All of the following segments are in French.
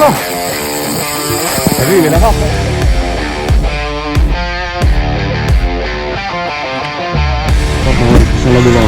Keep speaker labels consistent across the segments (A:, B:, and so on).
A: bon. T'as vu, il est là-bas. Ils sont là devant.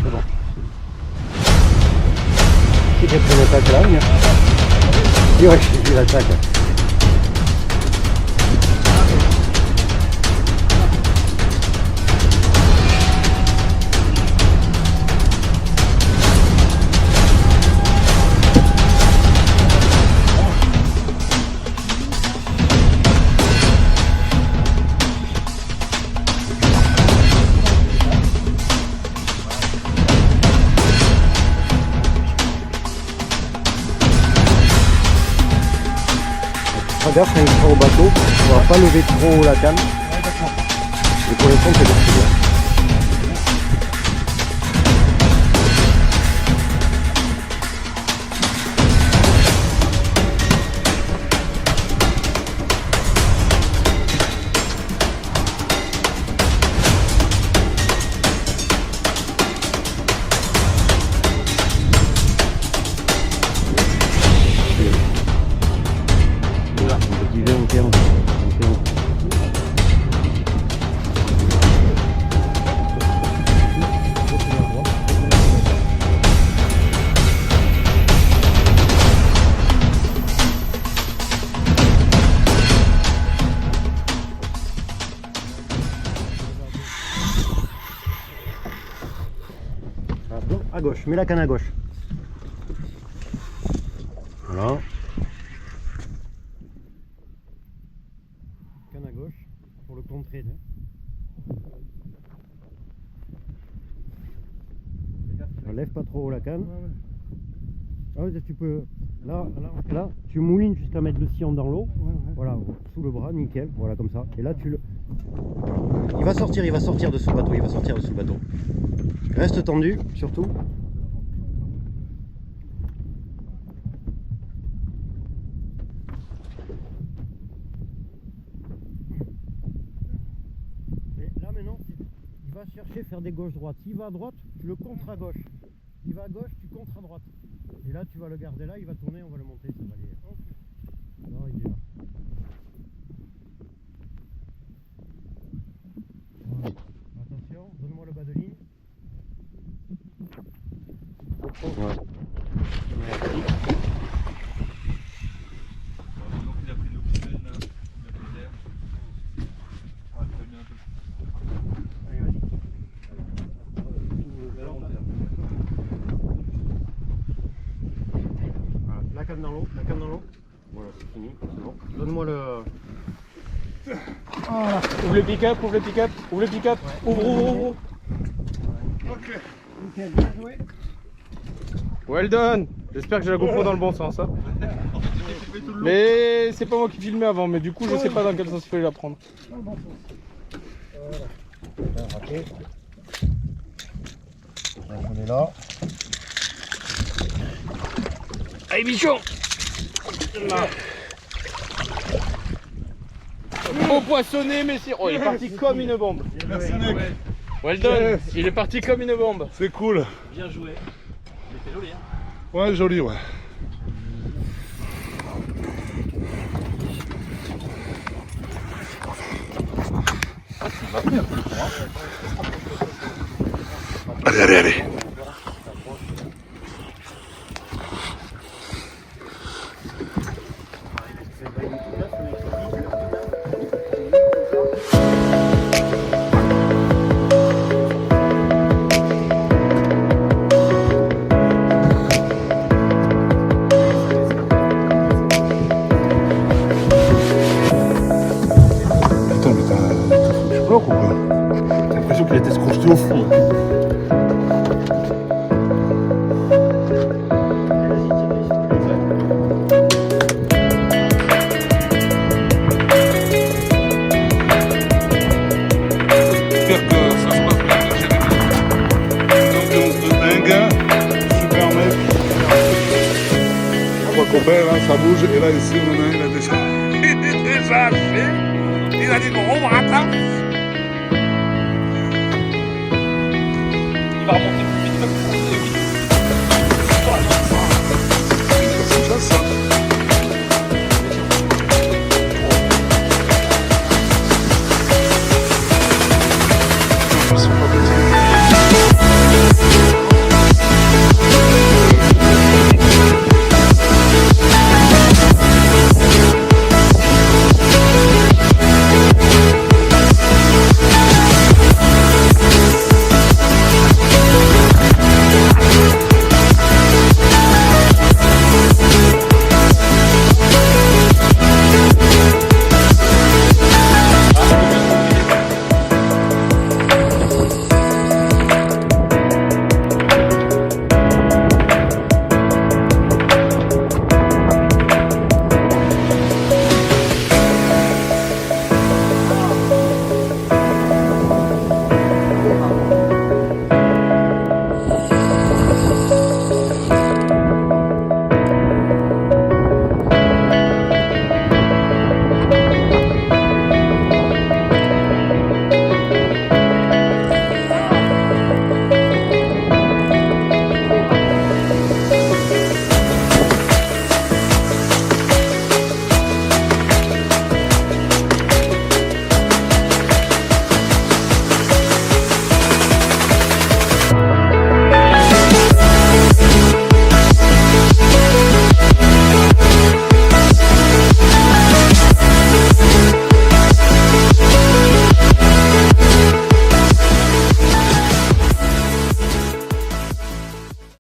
A: Là. J'ai pris l'attaque là, oui. Ouais, j'ai vu l'attaque. Gaffe quand il sera au bateau, on va pas lever trop la canne. Et pour l'instant c'est parti bien. À gauche, mets la canne à gauche. Voilà. Canne à gauche pour le contrer. Lève pas trop haut la canne. Ah oui, tu peux. Là, tu mouines jusqu'à mettre le sillon dans l'eau. Voilà, sous le bras, nickel. Voilà, comme ça. Et là, tu le. Il va sortir de sous le bateau. Reste tendu, surtout. Et là maintenant, il va chercher faire des gauches-droites. S'il va à droite, tu le contres à gauche. Il va à gauche, tu contres à droite. Et là, tu vas le garder là, il va tourner, on va le monter, ça va aller. Non, il est là. Voilà. Attention, donne-moi le bas de ligne. Ouais. Merci.
B: Donc il a pris l'oxygène là, il a pris l'air. Ah, très bien.
A: Allez, vas-y. Voilà, la canne dans l'eau, Voilà, c'est fini, c'est bon. Donne-moi le...
C: Voilà. Ouvre le pick-up, ouvre le pick-up, ouvre le pick-up, ouais. Ouvre.
B: Ok.
A: Nickel, bien joué.
C: Well done. J'espère que j'ai la GoPro dans le bon sens. Hein. Mais c'est pas moi qui filmais avant, mais du coup je sais pas dans quel sens il fallait la prendre.
A: Dans le bon sens. Voilà. Raté. Donc on est là.
C: Allez bichon là. Beau poissonné, messieurs. Oh, il est parti comme une bombe.
D: Merci mec.
C: Well done. Il est parti comme une bombe.
D: C'est cool.
B: Bien joué. Il était joli, hein.
D: Ouais, joli, ouais. Allez, allez, allez. Putain, mais t'as foutu bloc ou quoi? T'as l'impression qu'il a été scrocheté au fond. J'espère que ça se passe bien chez les ambiance de dingue, super mec. On voit copain là, ça bouge et là ici on a il a déjà. Il est déjà haché. Il a des gros bras.
B: Il va remonter plus vite.